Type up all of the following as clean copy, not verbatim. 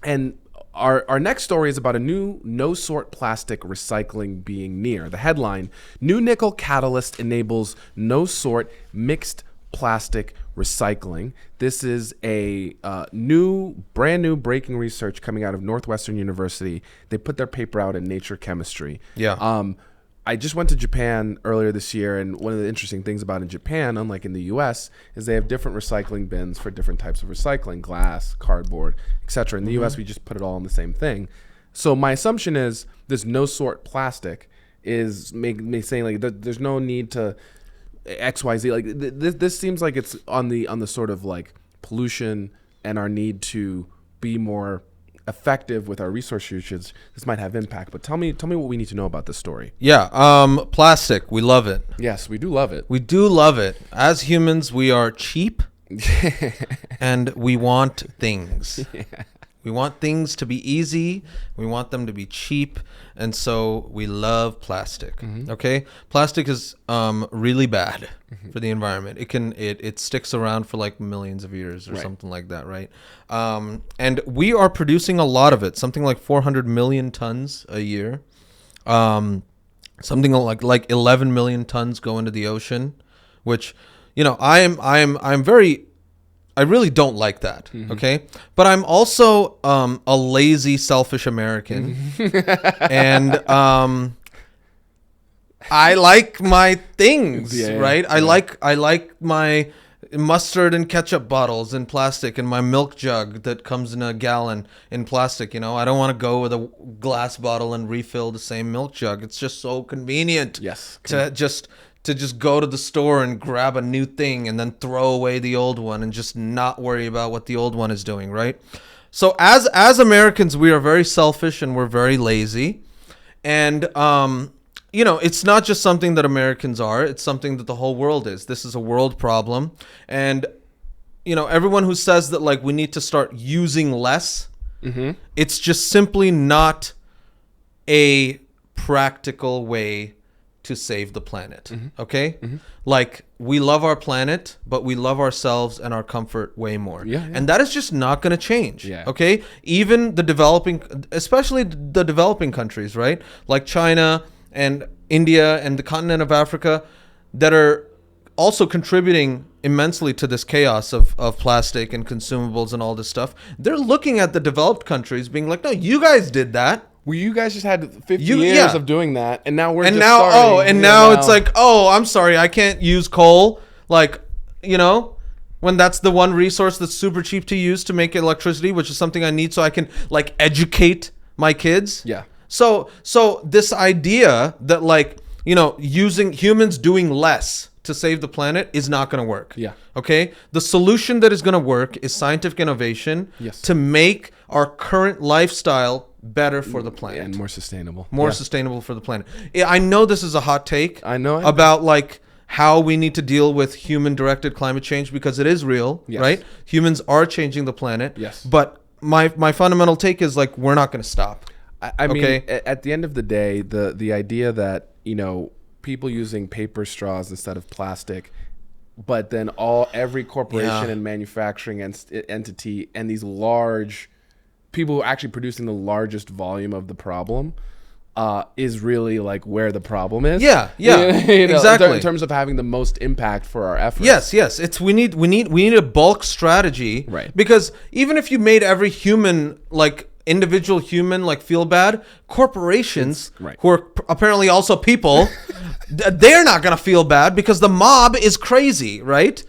And our next story is about a new no-sort plastic recycling being Nare. The headline, new nickel catalyst enables no-sort mixed plastic recycling. This is a brand new breaking research coming out of Northwestern University. They put their paper out in Nature Chemistry. Yeah. I just went to Japan earlier this year, and one of the interesting things about in Japan, unlike in the U.S., is they have different recycling bins for different types of recycling, glass, cardboard, etc. In the U.S., we just put it all in the same thing. So my assumption is this no-sort plastic is saying like there's no need to XYZ. Like this seems like it's on the sort of like pollution and our need to be more effective with our resource usage. This might have impact, but tell me what we need to know about this story. Yeah. Plastic. We love it. Yes, we do love it. We do love it. As humans, we are cheap and we want things. Yeah. We want things to be easy. We want them to be cheap. And so we love plastic. Mm-hmm. Okay. Plastic is really bad for the environment. It sticks around for like millions of years or something like that. Right. And we are producing a lot of it, something like 400 million tons a year. Something like 11 million tons go into the ocean, which, I really don't like that, okay? But I'm also a lazy, selfish American, and I like my things, right? Yeah. I like my mustard and ketchup bottles in plastic and my milk jug that comes in a gallon in plastic. I don't want to go with a glass bottle and refill the same milk jug. It's just so convenient. Yes. To just go to the store and grab a new thing and then throw away the old one and just not worry about what the old one is doing, right? So as Americans, we are very selfish and we're very lazy. And, it's not just something that Americans are. It's something that the whole world is. This is a world problem. And, everyone who says that, like, we need to start using less, it's just simply not a practical way to save the planet. Okay? Like, we love our planet, but we love ourselves and our comfort way more. Yeah. And that is just not going to change. Yeah. Okay? Even especially the developing countries, right? Like China and India and the continent of Africa that are also contributing immensely to this chaos of plastic and consumables and all this stuff. They're looking at the developed countries being like, no, you guys did that. Well, you guys just had 50 years of doing that, and now we're now it's like, I'm sorry, I can't use coal. Like, when that's the one resource that's super cheap to use to make electricity, which is something I need so I can like educate my kids. Yeah. So this idea that like, using humans doing less to save the planet is not going to work. Yeah. Okay. The solution that is going to work is scientific innovation to make our current lifestyle better for the planet and more sustainable. Sustainable for the planet. I know this is a hot take. I know about like how we need to deal with human-directed climate change because it is real, right? Humans are changing the planet. Yes. But my fundamental take is like we're not going to stop. I mean, at the end of the day, the idea that people using paper straws instead of plastic, but then every corporation and manufacturing entity and these large people who are actually producing the largest volume of the problem is really like where the problem is. Yeah, exactly. In terms of having the most impact for our efforts. Yes. It's we need a bulk strategy, right? Because even if you made every human like individual human like feel bad, corporations who are apparently also people, they're not gonna feel bad because the mob is crazy, right?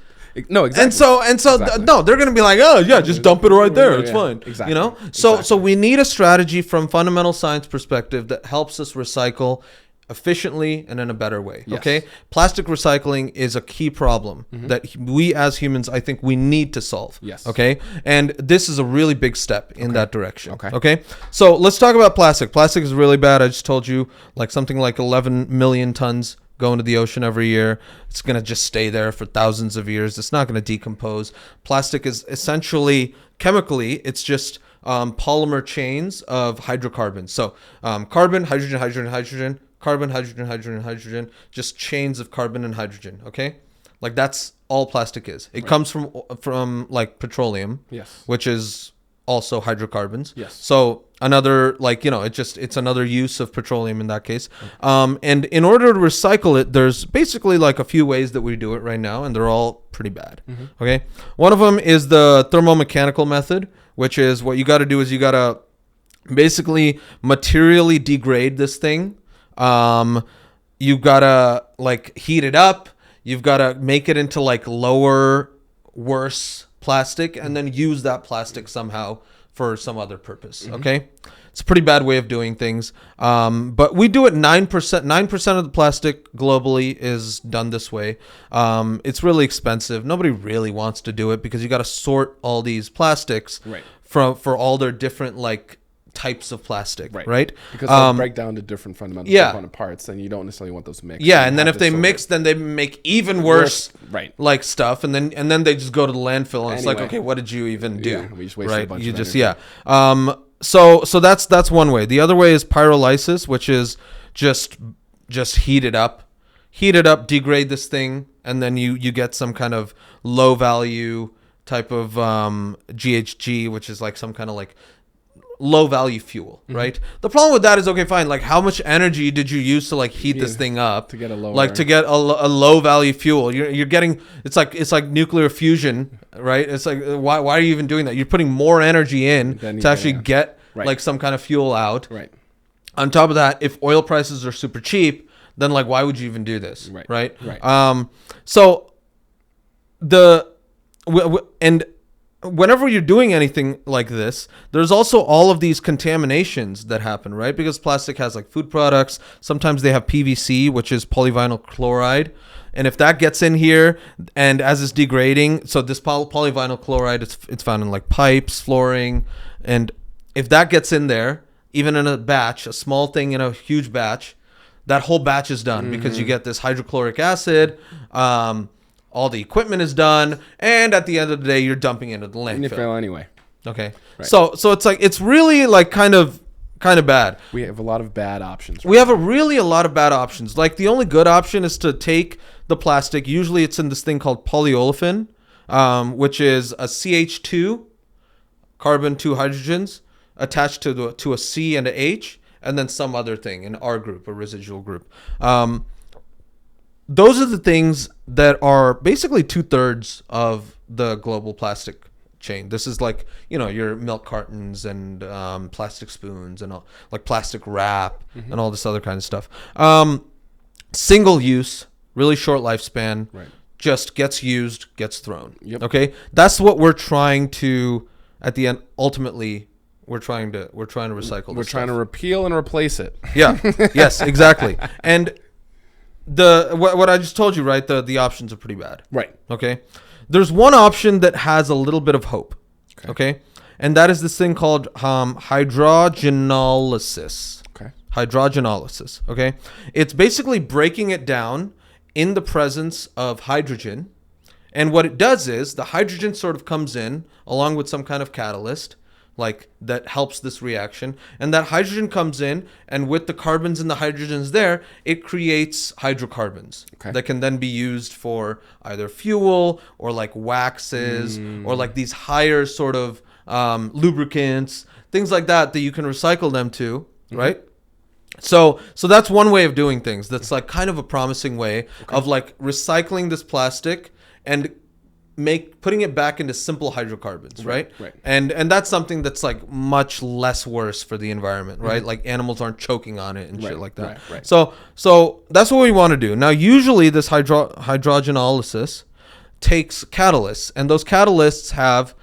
No, exactly. And so no, they're going to be like, oh yeah, just dump it right there. It's fine. Exactly. So we need a strategy from fundamental science perspective that helps us recycle efficiently and in a better way. Yes. Okay. Plastic recycling is a key problem that we as humans, I think we need to solve. Yes. Okay. And this is a really big step in that direction. Okay. So let's talk about plastic. Plastic is really bad. I just told you like something like 11 million tons go into the ocean every year. It's going to just stay there for thousands of years. It's not going to decompose. Plastic is essentially, chemically, it's just polymer chains of hydrocarbons. So carbon, hydrogen, hydrogen, hydrogen, carbon, hydrogen, hydrogen, hydrogen, just chains of carbon and hydrogen, okay? Like that's all plastic is. It comes from like petroleum, which is also hydrocarbons. Yes. So another, like, it's another use of petroleum in that case. And in order to recycle it, there's basically like a few ways that we do it right now, and they're all pretty bad. Okay. One of them is the thermomechanical method, which is what you got to do is you got to basically materially degrade this thing. You've got to like heat it up. You've got to make it into like lower, worse plastic, and then use that plastic somehow for some other purpose. Okay. It's a pretty bad way of doing things. But we do it 9%. 9% of the plastic globally is done this way. It's really expensive. Nobody really wants to do it because you got to sort all these plastics for all their different like types of plastic, right? Because they break down to different fundamental component parts, and you don't necessarily want those mixed. Yeah, and then if they mix, then they make even worse, like stuff, and then they just go to the landfill, and it's like, okay, what did you even do? Yeah, we just wasted a bunch of energy. So that's one way. The other way is pyrolysis, which is just heat it up, degrade this thing, and then you get some kind of low value type of GHG, which is like some kind of like low value fuel, right? The problem with that is, okay, fine, like how much energy did you use to like heat this thing up to get a lower, like to get a low value fuel? You're getting, it's like nuclear fusion, right? It's like why are you even doing that? You're putting more energy in to actually get like some kind of fuel out. Right. On top of that, if oil prices are super cheap, then like why would you even do this? Right. So and whenever you're doing anything like this, there's also all of these contaminations that happen, right? Because plastic has like food products. Sometimes they have PVC, which is polyvinyl chloride. And if that gets in here and as it's degrading, so this polyvinyl chloride, it's found in like pipes, flooring. And if that gets in there, even in a batch, a small thing in a huge batch, that whole batch is done because you get this hydrochloric acid. All the equipment is done, and at the end of the day, you're dumping into the landfill anyway. Okay, so it's like it's really like kind of bad. We have a lot of bad options. We have a lot of bad options. Like the only good option is to take the plastic. Usually, it's in this thing called polyolefin, which is a CH2, carbon 2 hydrogens attached to a C and a H, and then some other thing, an R group, a residual group. Those are the things that are basically 2/3 of the global plastic chain. This is like, your milk cartons and plastic spoons and all, like plastic wrap and all this other kind of stuff. Single use, really short lifespan, just gets used, gets thrown. Okay, that's what we're trying to, at the end, ultimately. We're trying to recycle. We're trying to repeal and replace it. Yeah. Yes. Exactly. And what I just told you, right? The options are pretty bad. Right. Okay. There's one option that has a little bit of hope. Okay. And that is this thing called hydrogenolysis. Okay. Hydrogenolysis. Okay. It's basically breaking it down in the presence of hydrogen. And what it does is the hydrogen sort of comes in along with some kind of catalyst, like that helps this reaction, and that hydrogen comes in, and with the carbons and the hydrogens there, it creates hydrocarbons that can then be used for either fuel or like waxes or like these higher sort of lubricants, things like that you can recycle them to, right? So that's one way of doing things. That's like kind of a promising way of like recycling this plastic and putting it back into simple hydrocarbons, right? And that's something that's like much less worse for the environment, right? Like animals aren't choking on it and shit like that. So that's what we want to do. Now, usually this hydrogenolysis takes catalysts, and those catalysts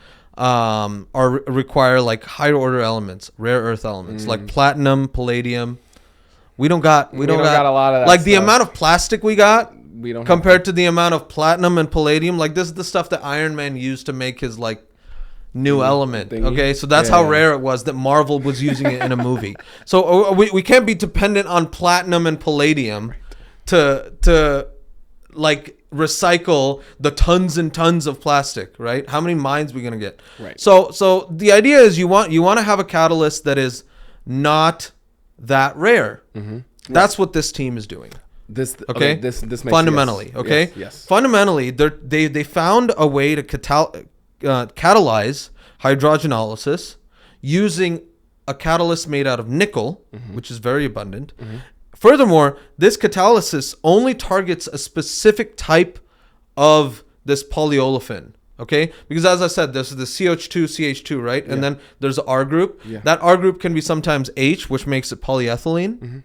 require like higher order elements, rare earth elements, like platinum, palladium. We don't got a lot of that. Like stuff. The amount of plastic we got. We don't compared to the amount of platinum and palladium, like this is the stuff that Iron Man used to make his like new element. Thingy. Okay, so that's how rare it was that Marvel was using it in a movie. So we can't be dependent on platinum and palladium to like recycle the tons and tons of plastic, right? How many mines are we gonna get? Right. So the idea is you want to have a catalyst that is not that rare. That's what this team is doing. This makes fundamentally yes. Fundamentally, they found a way to catalyze hydrogenolysis, using a catalyst made out of nickel, which is very abundant. Furthermore, this catalysis only targets a specific type of this polyolefin. Okay, because as I said, this is the CH2, CH2, right? And then there's the R group. That R group can be sometimes H, which makes it polyethylene,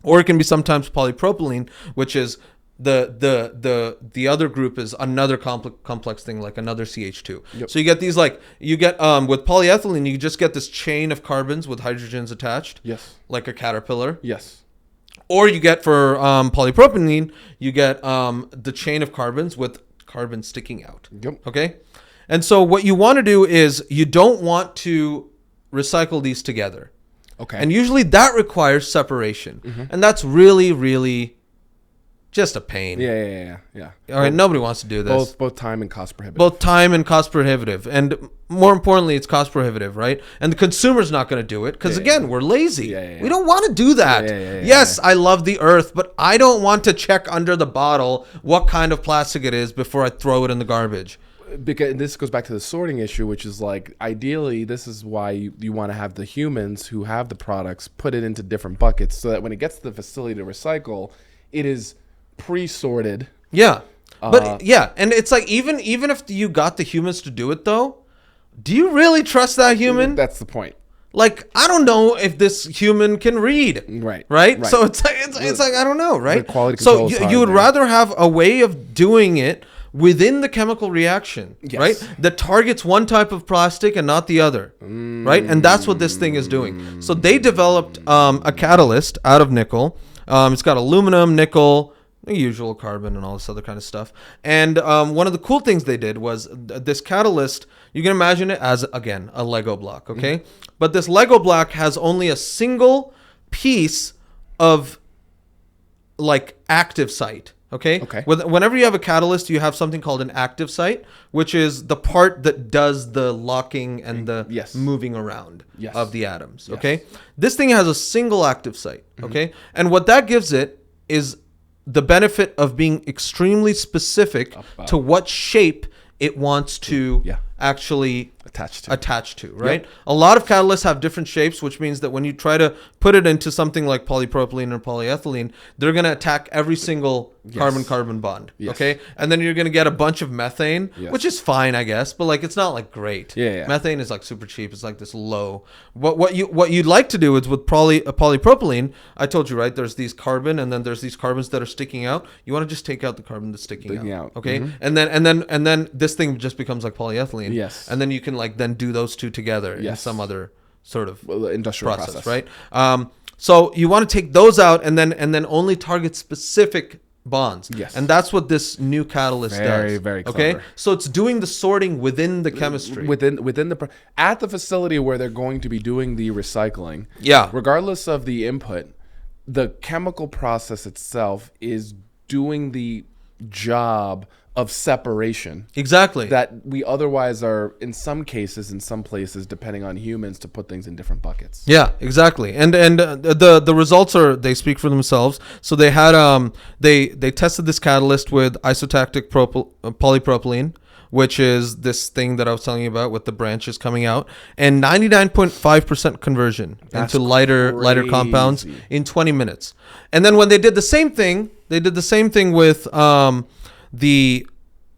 or it can be sometimes polypropylene, which is the other group is another complex thing, like another CH2. So you get these with polyethylene, you just get this chain of carbons with hydrogens attached. Yes. Like a caterpillar. Yes. Or you get for polypropylene, you get the chain of carbons with carbon sticking out. Okay? And so what you want to do is you don't want to recycle these together. Okay. And usually that requires separation. And that's really, really just a pain. Yeah. All right, nobody wants to do this. Both time and cost prohibitive. Both time and cost prohibitive. And more importantly, it's cost prohibitive, right? And the consumer's not going to do it because, again, we're lazy. We don't want to do that. Yes, I love the earth, but I don't want to check under the bottle what kind of plastic it is before I throw it in the garbage. Because this goes back to the sorting issue, which is like, ideally, this is why you want to have the humans who have the products put it into different buckets so that when it gets to the facility to recycle, it is pre-sorted. But and it's like even if you got the humans to do it, though, do you really trust that human? That's the point. Like, I don't know if this human can read. Right. So it's like I don't know, right? The quality control so you would rather have a way of doing it within the chemical reaction, right? That targets one type of plastic and not the other, right? And that's what this thing is doing. So they developed a catalyst out of nickel. It's got aluminum, nickel, the usual carbon and all this other kind of stuff. And one of the cool things they did was this catalyst, you can imagine it as, again, a Lego block, okay? But this Lego block has only a single piece of, like, active site, okay? Whenever you have a catalyst, you have something called an active site, which is the part that does the locking and the moving around of the atoms, okay? This thing has a single active site, okay? And what that gives it is the benefit of being extremely specific to what shape it wants to actually attach to, right? A lot of catalysts have different shapes, which means that when you try to put it into something like polypropylene or polyethylene, they're going to attack every single carbon-carbon bond, okay? And then you're going to get a bunch of methane, which is fine, I guess, but like it's not like great. Methane is like super cheap. It's like this low. What you'd like to do is with polypropylene, I told you, right? There's these carbon, and then there's these carbons that are sticking out. You want to just take out the carbon that's sticking out, okay? And then this thing just becomes like polyethylene. And then you can like then do those two together in some other sort of industrial process, right? So you want to take those out and then only target specific bonds. And that's what this new catalyst does. Very clever. Okay, so it's doing the sorting within the chemistry, within at the facility where they're going to be doing the recycling. Regardless of the input, the chemical process itself is doing the job of separation. That we otherwise are, in some cases, in some places, depending on humans, to put things in different buckets. Exactly. And the results they speak for themselves. So they had they tested this catalyst with isotactic polypropylene, which is this thing that I was telling you about with the branches coming out, and 99.5% conversion into lighter compounds in 20 minutes. And then when they did the same thing, with the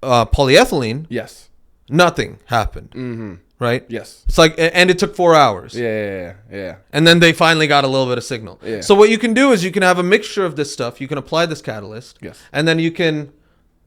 polyethylene. Nothing happened. Right? It's like, and it took 4 hours. And then they finally got a little bit of signal. So what you can do is you can have a mixture of this stuff. You can apply this catalyst. And then you can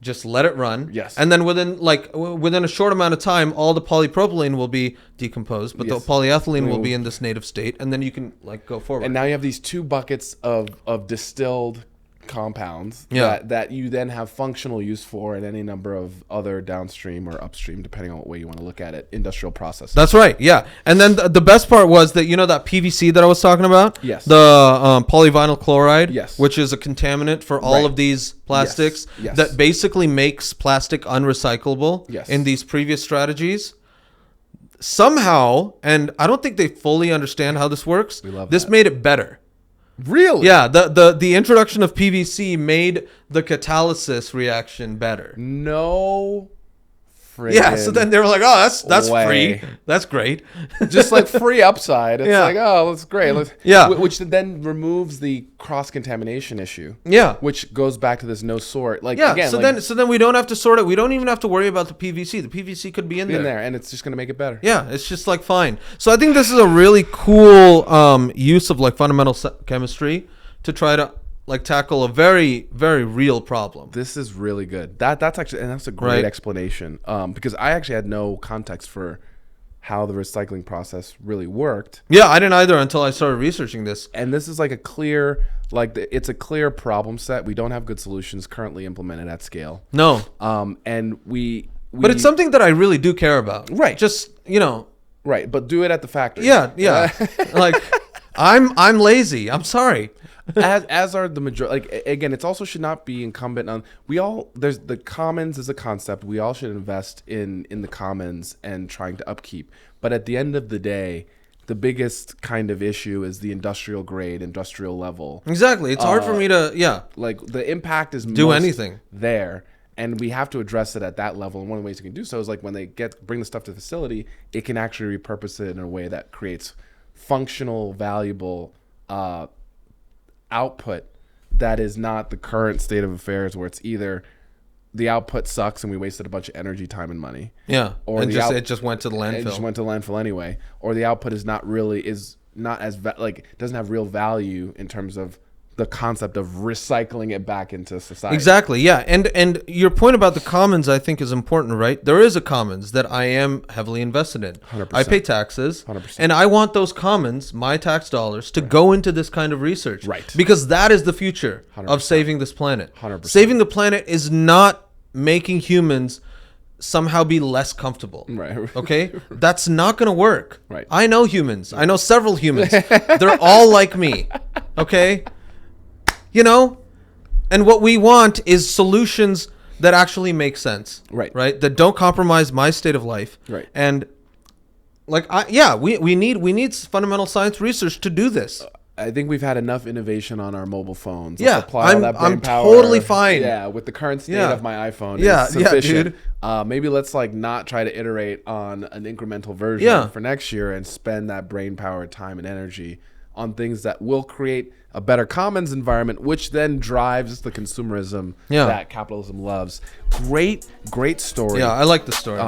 just let it run. And then within a short amount of time, all the polypropylene will be decomposed, but the polyethylene will be in this native state, and then you can like go forward. And now you have these two buckets of distilled compounds that you then have functional use for in any number of other downstream or upstream, depending on what way you want to look at it, industrial processes. That's right. And then the best part was that, you know, that PVC that I was talking about, the polyvinyl chloride, which is a contaminant for all of these plastics, that basically makes plastic unrecyclable in these previous strategies. Somehow, and I don't think they fully understand how this works, this made it better. Really? Yeah, the introduction of PVC made the catalysis reaction better. No Yeah, so then they were like, oh, that's way. free. That's great. Just like free upside. It's Yeah. like, oh, that's great. Which then removes the cross-contamination issue. Yeah. Which goes back to this no sort. Like, Yeah, again, so then we don't have to sort it. We don't even have to worry about the PVC. The PVC could be in there. and it's just going to make it better. Yeah, it's just like fine. So I think this is a really cool use of like fundamental chemistry to try to like tackle a very, very real problem. This is really good. That's a great explanation. Because I actually had no context for how the recycling process really worked. Yeah, I didn't either until I started researching this. And this is like it's a clear problem set. We don't have good solutions currently implemented at scale. No. And we but it's something that I really do care about. Right. Just, Right, but do it at the factory. Yeah. Like I'm lazy. I'm sorry. as are the majority. Like, again, it also should not be incumbent on there's the commons as a concept. We all should invest in the commons and trying to upkeep. But at the end of the day, the biggest kind of issue is the industrial grade, industrial level. Exactly. It's hard for me to like the impact is do anything there. And we have to address it at that level. And one of the ways you can do so is like when they bring the stuff to the facility, it can actually repurpose it in a way that creates functional, valuable output that is not the current state of affairs where it's either the output sucks and we wasted a bunch of energy, time, and money. Yeah. Or and it just went to the landfill. It just went to the landfill anyway. Or the output is not as doesn't have real value in terms of the concept of recycling it back into society. Exactly. Yeah. And your point about the commons, I think, is important, right? There is a commons that I am heavily invested in. 100%. I pay taxes. 100%. And I want those commons, my tax dollars, to go into this kind of research. Right. Because that is the future 100%. of saving this planet. 100%. Saving the planet is not making humans somehow be less comfortable. Right. Okay? That's not going to work. Right. I know humans. I know several humans. They're all like me. Okay? And what we want is solutions that actually make sense. Right? That don't compromise my state of life. Right. And we need fundamental science research to do this. I think we've had enough innovation on our mobile phones. Yeah, apply all that brain I'm power. totally fine. Yeah, with the current state of my iPhone, Yeah, is sufficient. dude. Maybe let's not try to iterate on an incremental version for next year and spend that brain power, time, and energy on things that will create a better commons environment, which then drives the consumerism that capitalism loves. Great story. Yeah, I like the story.